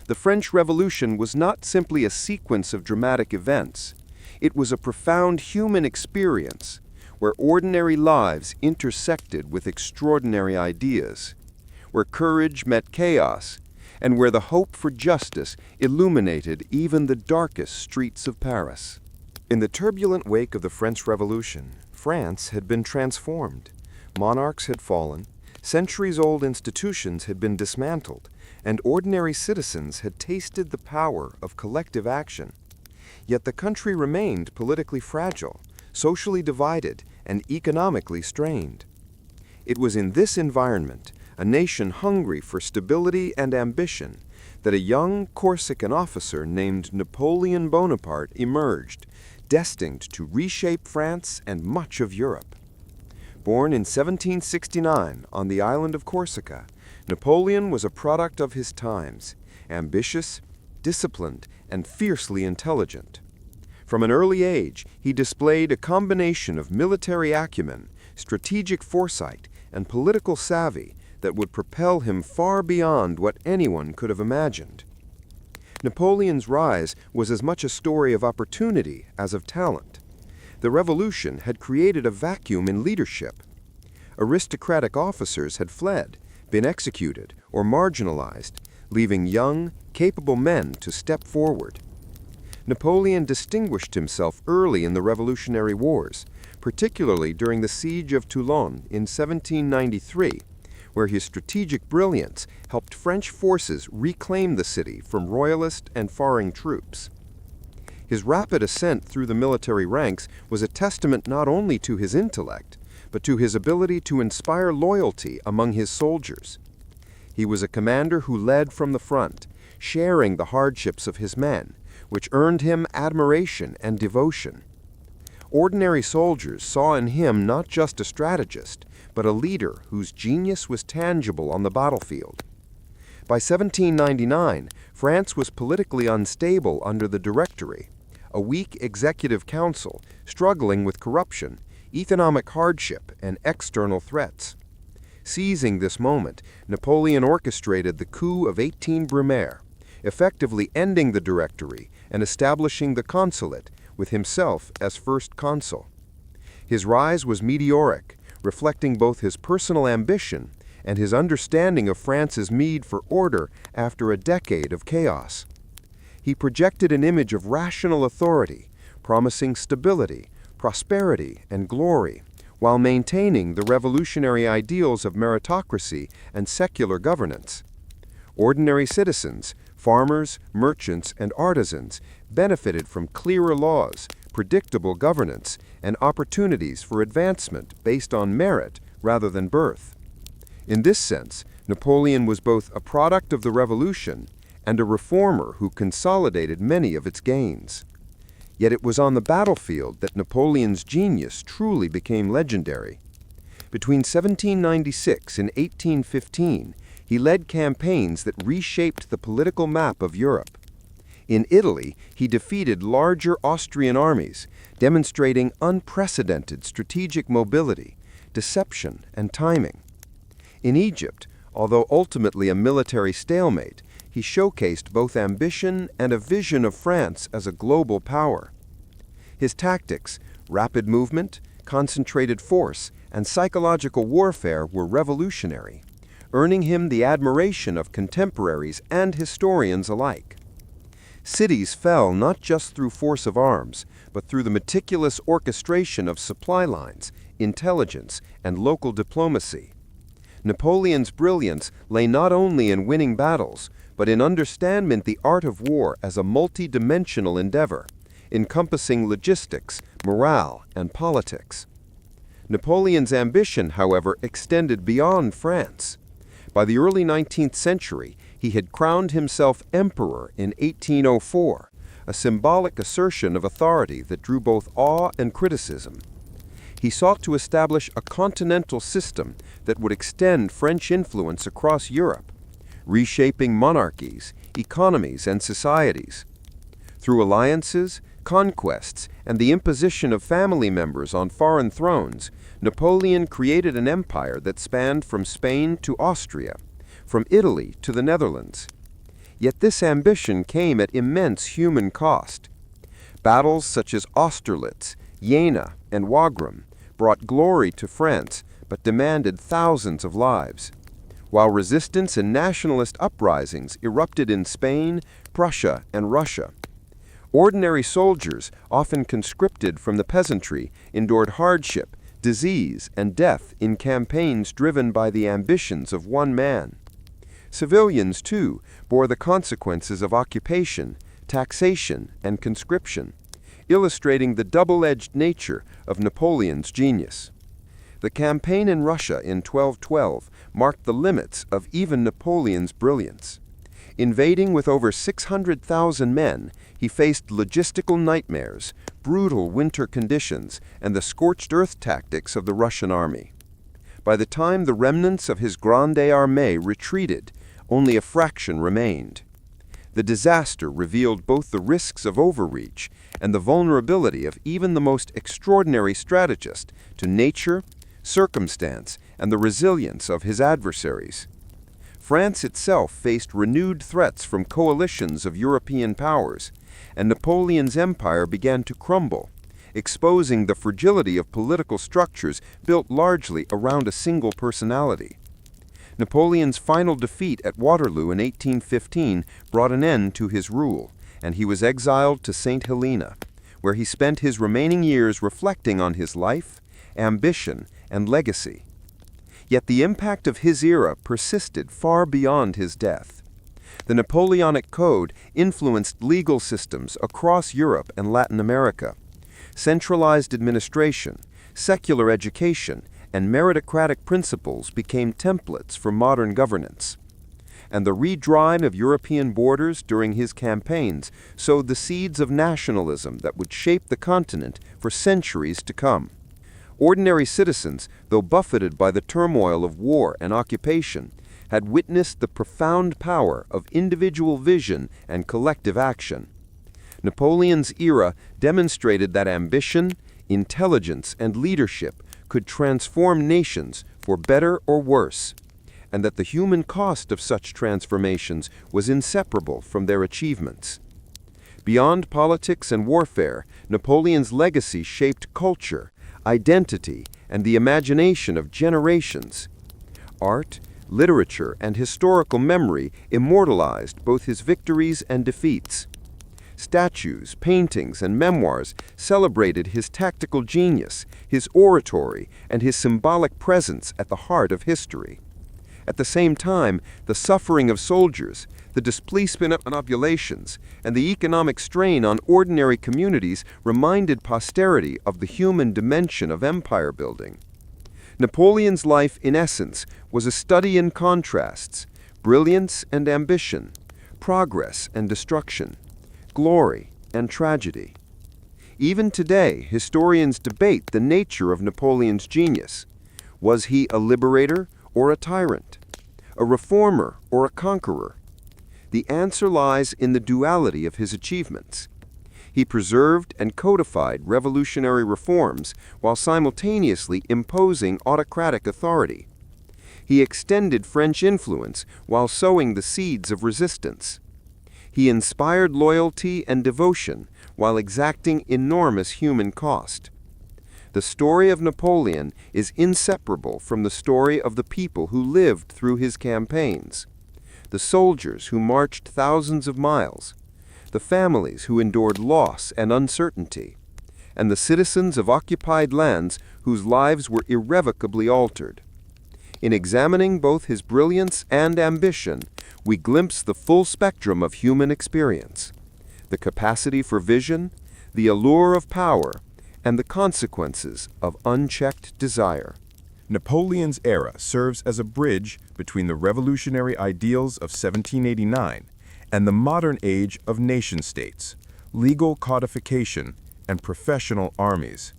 Speaker 2: The French Revolution was not simply a sequence of dramatic events. It was a profound human experience, where ordinary lives intersected with extraordinary ideas, where courage met chaos, and where the hope for justice illuminated even the darkest streets of Paris. In the turbulent wake of the French Revolution, France had been transformed. Monarchs had fallen, centuries-old institutions had been dismantled, and ordinary citizens had tasted the power of collective action. Yet the country remained politically fragile, socially divided, and economically strained. It was in this environment, a nation hungry for stability and ambition, that a young Corsican officer named Napoleon Bonaparte emerged, destined to reshape France and much of Europe. Born in 1769 on the island of Corsica, Napoleon was a product of his times, ambitious, disciplined, and fiercely intelligent. From an early age, he displayed a combination of military acumen, strategic foresight, and political savvy that would propel him far beyond what anyone could have imagined. Napoleon's rise was as much a story of opportunity as of talent. The revolution had created a vacuum in leadership. Aristocratic officers had fled, been executed, or marginalized, leaving young, capable men to step forward. Napoleon distinguished himself early in the Revolutionary Wars, particularly during the Siege of Toulon in 1793, where his strategic brilliance helped French forces reclaim the city from royalist and foreign troops. His rapid ascent through the military ranks was a testament not only to his intellect, but to his ability to inspire loyalty among his soldiers. He was a commander who led from the front, sharing the hardships of his men, which earned him admiration and devotion. Ordinary soldiers saw in him not just a strategist, but a leader whose genius was tangible on the battlefield. By 1799, France was politically unstable under the Directory, a weak executive council struggling with corruption, economic hardship, and external threats. Seizing this moment, Napoleon orchestrated the coup of 18 Brumaire, effectively ending the Directory and establishing the consulate, with himself as first consul. His rise was meteoric, reflecting both his personal ambition and his understanding of France's need for order after a decade of chaos. He projected an image of rational authority, promising stability, prosperity, and glory, while maintaining the revolutionary ideals of meritocracy and secular governance. Ordinary citizens, farmers, merchants, and artisans benefited from clearer laws, predictable governance, and opportunities for advancement based on merit rather than birth. In this sense, Napoleon was both a product of the revolution and a reformer who consolidated many of its gains. Yet it was on the battlefield that Napoleon's genius truly became legendary. Between 1796 and 1815, he led campaigns that reshaped the political map of Europe. In Italy, he defeated larger Austrian armies, demonstrating unprecedented strategic mobility, deception, and timing. In Egypt, although ultimately a military stalemate, he showcased both ambition and a vision of France as a global power. His tactics, rapid movement, concentrated force, and psychological warfare were revolutionary, earning him the admiration of contemporaries and historians alike. Cities fell not just through force of arms, but through the meticulous orchestration of supply lines, intelligence, and local diplomacy. Napoleon's brilliance lay not only in winning battles, but in understanding the art of war as a multi-dimensional endeavor, encompassing logistics, morale, and politics. Napoleon's ambition, however, extended beyond France. By the early 19th century, he had crowned himself emperor in 1804, a symbolic assertion of authority that drew both awe and criticism. He sought to establish a continental system that would extend French influence across Europe, reshaping monarchies, economies, and societies. Through alliances, conquests, and the imposition of family members on foreign thrones, Napoleon created an empire that spanned from Spain to Austria, from Italy to the Netherlands. Yet this ambition came at immense human cost. Battles such as Austerlitz, Jena, and Wagram brought glory to France, but demanded thousands of lives. While resistance and nationalist uprisings erupted in Spain, Prussia, and Russia, ordinary soldiers, often conscripted from the peasantry, endured hardship, disease, and death in campaigns driven by the ambitions of one man. Civilians, too, bore the consequences of occupation, taxation, and conscription, illustrating the double-edged nature of Napoleon's genius. The campaign in Russia in 1212 marked the limits of even Napoleon's brilliance. Invading with over 600,000 men, he faced logistical nightmares, brutal winter conditions, and the scorched earth tactics of the Russian army. By the time the remnants of his Grande Armée retreated, only a fraction remained. The disaster revealed both the risks of overreach and the vulnerability of even the most extraordinary strategist to nature, circumstance, and the resilience of his adversaries. France itself faced renewed threats from coalitions of European powers, and Napoleon's empire began to crumble, exposing the fragility of political structures built largely around a single personality. Napoleon's final defeat at Waterloo in 1815 brought an end to his rule, and he was exiled to St. Helena, where he spent his remaining years reflecting on his life, ambition, and legacy. Yet the impact of his era persisted far beyond his death. The Napoleonic Code influenced legal systems across Europe and Latin America. Centralized administration, secular education, and meritocratic principles became templates for modern governance. And the redrawing of European borders during his campaigns sowed the seeds of nationalism that would shape the continent for centuries to come. Ordinary citizens, though buffeted by the turmoil of war and occupation, had witnessed the profound power of individual vision and collective action. Napoleon's era demonstrated that ambition, intelligence, and leadership could transform nations for better or worse, and that the human cost of such transformations was inseparable from their achievements. Beyond politics and warfare, Napoleon's legacy shaped culture, identity, and the imagination of generations. Art, literature, and historical memory immortalized both his victories and defeats. Statues, paintings, and memoirs celebrated his tactical genius, his oratory, and his symbolic presence at the heart of history. At the same time, the suffering of soldiers, the displacement of populations, and the economic strain on ordinary communities reminded posterity of the human dimension of empire building. Napoleon's life, in essence, was a study in contrasts, brilliance and ambition, progress and destruction, glory and tragedy. Even today, historians debate the nature of Napoleon's genius. Was he a liberator or a tyrant? A reformer or a conqueror? The answer lies in the duality of his achievements. He preserved and codified revolutionary reforms while simultaneously imposing autocratic authority. He extended French influence while sowing the seeds of resistance. He inspired loyalty and devotion while exacting enormous human cost. The story of Napoleon is inseparable from the story of the people who lived through his campaigns, the soldiers who marched thousands of miles, the families who endured loss and uncertainty, and the citizens of occupied lands whose lives were irrevocably altered. In examining both his brilliance and ambition, we glimpse the full spectrum of human experience, the capacity for vision, the allure of power, and the consequences of unchecked desire.
Speaker 4: Napoleon's era serves as a bridge between the revolutionary ideals of 1789 and the modern age of nation-states, legal codification, and professional armies.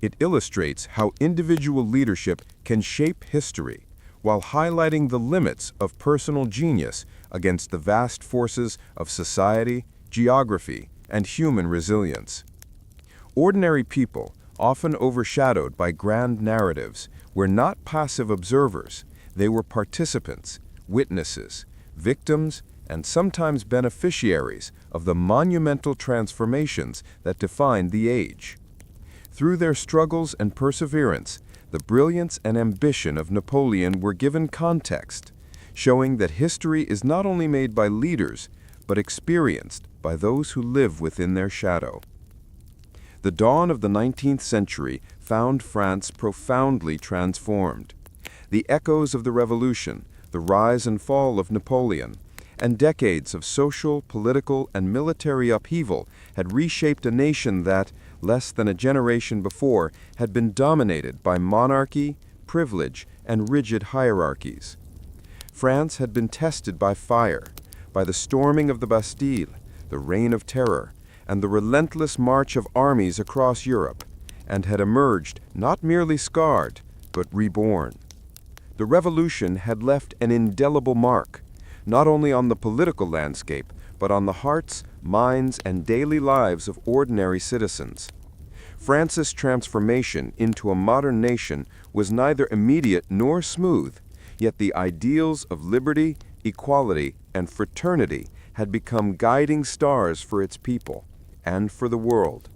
Speaker 4: It illustrates how individual leadership can shape history while highlighting the limits of personal genius against the vast forces of society, geography, and human resilience. Ordinary people, often overshadowed by grand narratives, were not passive observers. They were participants, witnesses, victims, and sometimes beneficiaries of the monumental transformations that defined the age. Through their struggles and perseverance, the brilliance and ambition of Napoleon were given context, showing that history is not only made by leaders, but experienced by those who live within their shadow. The dawn of the 19th century found France profoundly transformed. The echoes of the Revolution, the rise and fall of Napoleon, and decades of social, political, and military upheaval had reshaped a nation that, less than a generation before, had been dominated by monarchy, privilege, and rigid hierarchies. France had been tested by fire, by the storming of the Bastille, the Reign of Terror, and the relentless march of armies across Europe, and had emerged not merely scarred, but reborn. The Revolution had left an indelible mark, not only on the political landscape, but on the hearts, minds, and daily lives of ordinary citizens. France's transformation into a modern nation was neither immediate nor smooth, yet the ideals of liberty, equality, and fraternity had become guiding stars for its people and for the world.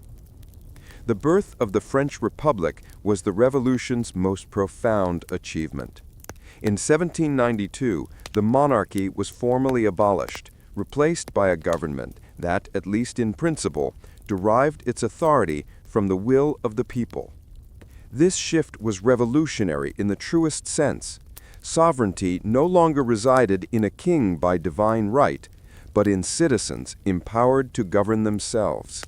Speaker 4: The birth of the French Republic was the Revolution's most profound achievement. In 1792, the monarchy was formally abolished, replaced by a government that, at least in principle, derived its authority from the will of the people. This shift was revolutionary in the truest sense. Sovereignty no longer resided in a king by divine right, but in citizens empowered to govern themselves.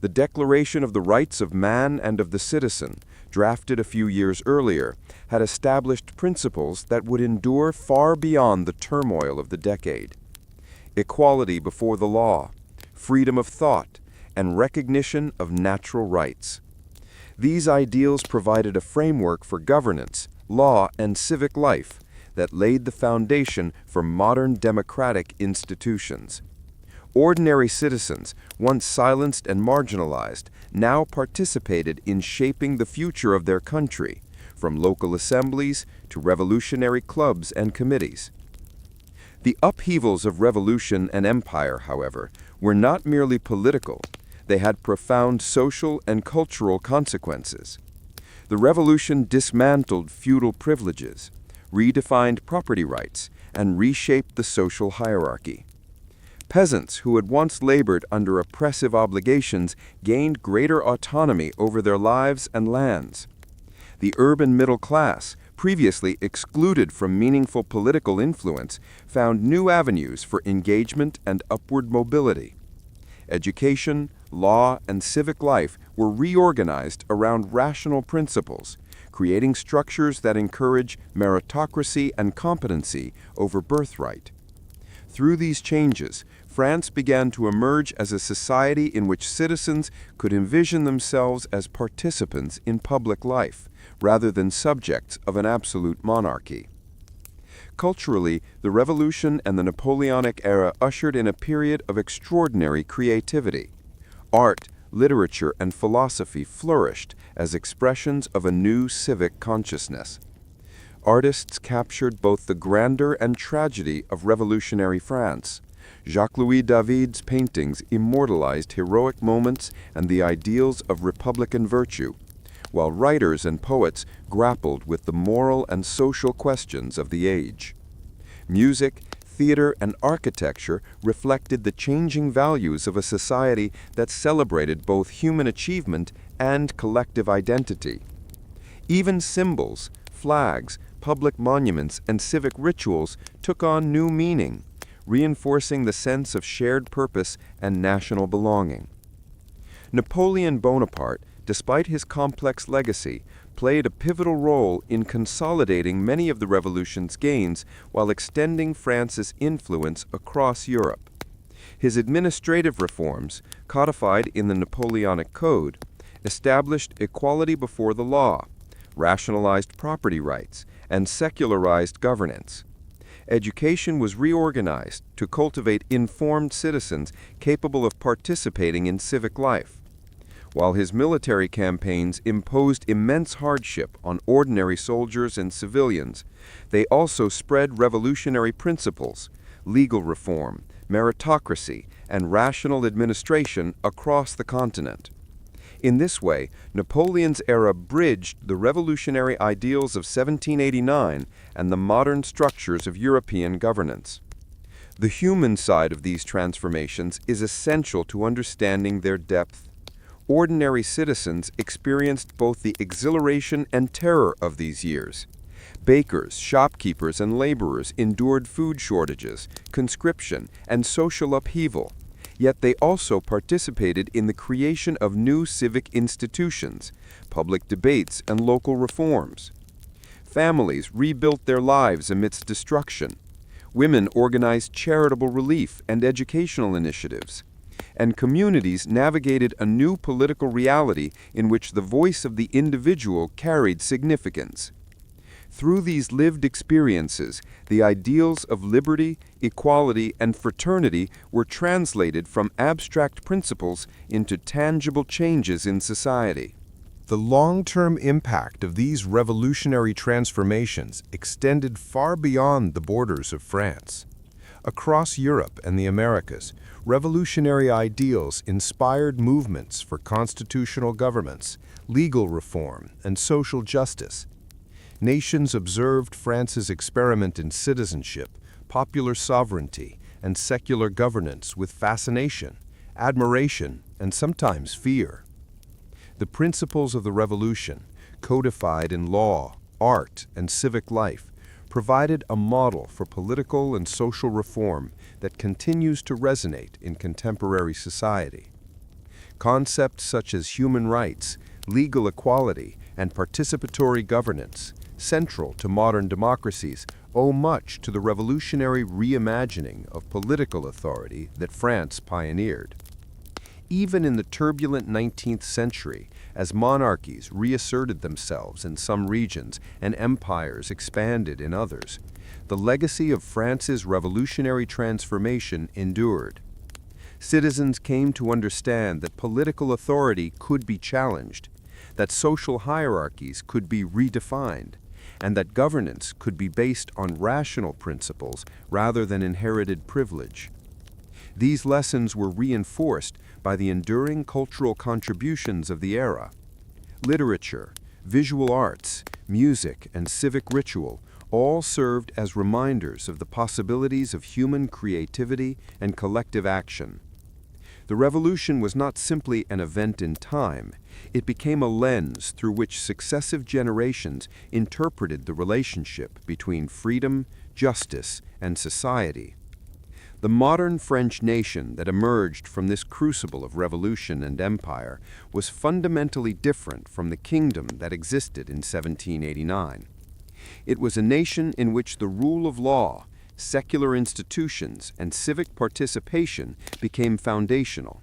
Speaker 4: The Declaration of the Rights of Man and of the Citizen, drafted a few years earlier, had established principles that would endure far beyond the turmoil of the decade. Equality before the law, freedom of thought, and recognition of natural rights. These ideals provided a framework for governance, law, and civic life that laid the foundation for modern democratic institutions. Ordinary citizens, once silenced and marginalized, now participated in shaping the future of their country, from local assemblies to revolutionary clubs and committees. The upheavals of revolution and empire, however, were not merely political. They had profound social and cultural consequences. The revolution dismantled feudal privileges, redefined property rights, and reshaped the social hierarchy. Peasants who had once labored under oppressive obligations gained greater autonomy over their lives and lands. The urban middle class, previously excluded from meaningful political influence, found new avenues for engagement and upward mobility. Education, law, and civic life were reorganized around rational principles, creating structures that encourage meritocracy and competency over birthright. Through these changes, France began to emerge as a society in which citizens could envision themselves as participants in public life, rather than subjects of an absolute monarchy. Culturally, the Revolution and the Napoleonic era ushered in a period of extraordinary creativity. Art, literature, and philosophy flourished as expressions of a new civic consciousness.
Speaker 2: Artists captured both the grandeur and tragedy of revolutionary France. Jacques-Louis David's paintings immortalized heroic moments and the ideals of republican virtue, while writers and poets grappled with the moral and social questions of the age. Music, theater, and architecture reflected the changing values of a society that celebrated both human achievement and collective identity. Even symbols, flags, public monuments, and civic rituals took on new meaning, reinforcing the sense of shared purpose and national belonging. Napoleon Bonaparte, despite his complex legacy, played a pivotal role in consolidating many of the revolution's gains while extending France's influence across Europe. His administrative reforms, codified in the Napoleonic Code, established equality before the law, rationalized property rights, and secularized governance. Education was reorganized to cultivate informed citizens capable of participating in civic life. While his military campaigns imposed immense hardship on ordinary soldiers and civilians, they also spread revolutionary principles, legal reform, meritocracy, and rational administration across the continent. In this way, Napoleon's era bridged the revolutionary ideals of 1789 and the modern structures of European governance. The human side of these transformations is essential to understanding their depth. Ordinary citizens experienced both the exhilaration and terror of these years. Bakers, shopkeepers, and laborers endured food shortages, conscription, and social upheaval. Yet they also participated in the creation of new civic institutions, public debates, and local reforms. Families rebuilt their lives amidst destruction. Women organized charitable relief and educational initiatives. And communities navigated a new political reality in which the voice of the individual carried significance. Through these lived experiences, the ideals of liberty, equality, and fraternity were translated from abstract principles into tangible changes in society.
Speaker 5: The long-term impact of these revolutionary transformations extended far beyond the borders of France. Across Europe and the Americas, revolutionary ideals inspired movements for constitutional governments, legal reform, and social justice. Nations observed France's experiment in citizenship, popular sovereignty, and secular governance with fascination, admiration, and sometimes fear. The principles of the revolution, codified in law, art, and civic life, provided a model for political and social reform that continues to resonate in contemporary society. Concepts such as human rights, legal equality, and participatory governance, central to modern democracies, owe much to the revolutionary reimagining of political authority that France pioneered. Even in the turbulent 19th century, as monarchies reasserted themselves in some regions and empires expanded in others, the legacy of France's revolutionary transformation endured. Citizens came to understand that political authority could be challenged, that social hierarchies could be redefined, and that governance could be based on rational principles rather than inherited privilege. These lessons were reinforced by the enduring cultural contributions of the era. Literature, visual arts, music, and civic ritual all served as reminders of the possibilities of human creativity and collective action. The revolution was not simply an event in time, it became a lens through which successive generations interpreted the relationship between freedom, justice, and society. The modern French nation that emerged from this crucible of revolution and empire was fundamentally different from the kingdom that existed in 1789. It was a nation in which the rule of law, secular institutions, and civic participation became foundational.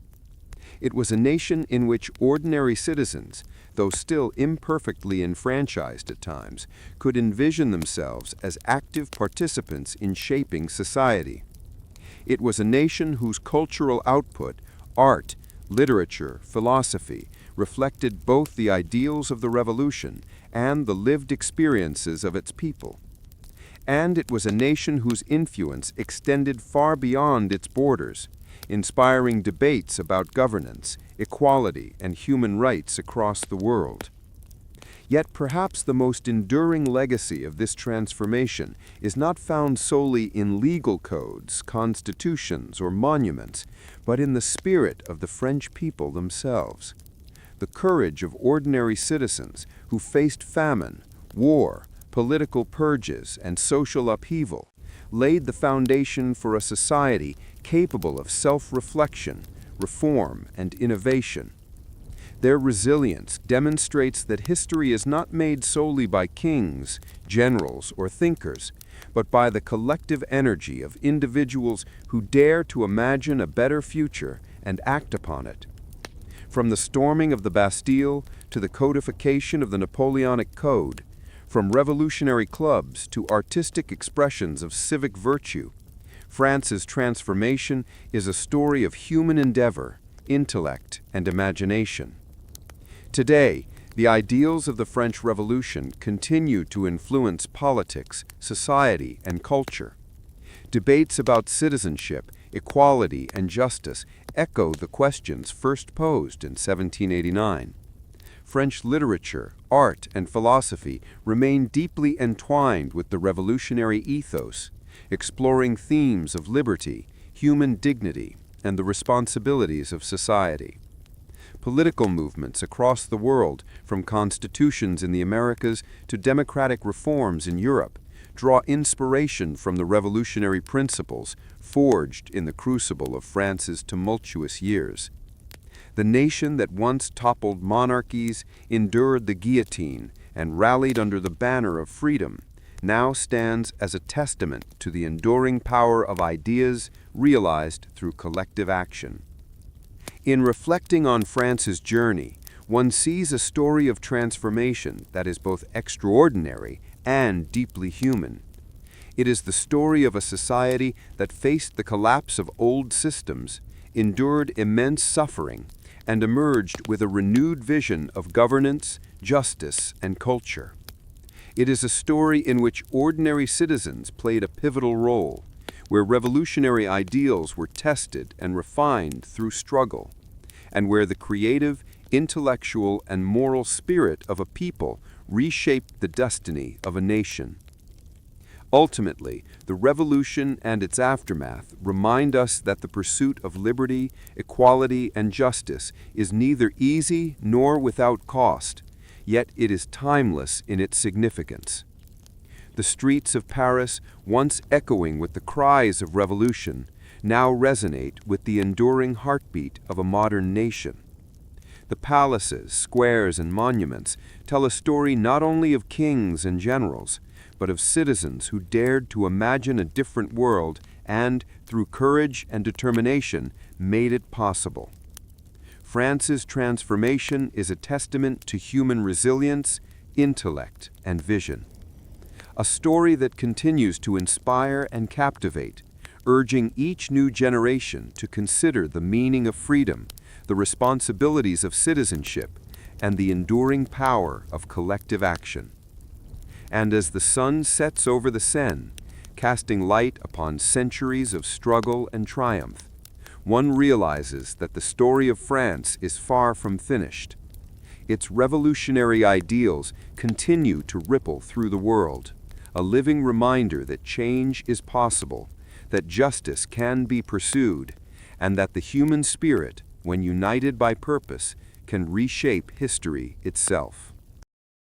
Speaker 5: It was a nation in which ordinary citizens, though still imperfectly enfranchised at times, could envision themselves as active participants in shaping society. It was a nation whose cultural output, art, literature, philosophy,
Speaker 2: reflected both the ideals of the revolution and the lived experiences of its people. And it was a nation whose influence extended far beyond its borders, inspiring debates about governance, equality, and human rights across the world. Yet perhaps the most enduring legacy of this transformation is not found solely in legal codes, constitutions, or monuments, but in the spirit of the French people themselves. The courage of ordinary citizens who faced famine, war, political purges, and social upheaval laid the foundation for a society capable of self-reflection, reform, and innovation. Their resilience demonstrates that history is not made solely by kings, generals, or thinkers, but by the collective energy of individuals who dare to imagine a better future and act upon it. From the storming of the Bastille to the codification of the Napoleonic Code, from revolutionary clubs to artistic expressions of civic virtue, France's transformation is a story of human endeavor, intellect, and imagination. Today, the ideals of the French Revolution continue to influence politics, society, and culture. Debates about citizenship, equality, and justice echo the questions first posed in 1789. French literature, art, and philosophy remain deeply entwined with the revolutionary ethos, exploring themes of liberty, human dignity, and the responsibilities of society. Political movements across the world, from constitutions in the Americas to democratic reforms in Europe, draw inspiration from the revolutionary principles forged in the crucible of France's tumultuous years. The nation that once toppled monarchies, endured the guillotine, and rallied under the banner of freedom, now stands as a testament to the enduring power of ideas realized through collective action. In reflecting on France's journey, one sees a story of transformation that is both extraordinary and deeply human. It is the story of a society that faced the collapse of old systems, endured immense suffering, and emerged with a renewed vision of governance, justice, and culture. It is a story in which ordinary citizens played a pivotal role, where revolutionary ideals were tested and refined through struggle, and where the creative, intellectual, and moral spirit of a people reshaped the destiny of a nation. Ultimately, the revolution and its aftermath remind us that the pursuit of liberty, equality, and justice is neither easy nor without cost, yet it is timeless in its significance. The streets of Paris, once echoing with the cries of revolution, now resonate with the enduring heartbeat of a modern nation. The palaces, squares, and monuments tell a story not only of kings and generals, but of citizens who dared to imagine a different world and, through courage and determination, made it possible. France's transformation is a testament to human resilience, intellect, and vision. A story that continues to inspire and captivate, urging each new generation to consider the meaning of freedom, the responsibilities of citizenship, and the enduring power of collective action. And as the sun sets over the Seine, casting light upon centuries of struggle and triumph, one realizes that the story of France is far from finished. Its revolutionary ideals continue to ripple through the world, a living reminder that change is possible, that justice can be pursued, and that the human spirit, when united by purpose, can reshape history itself.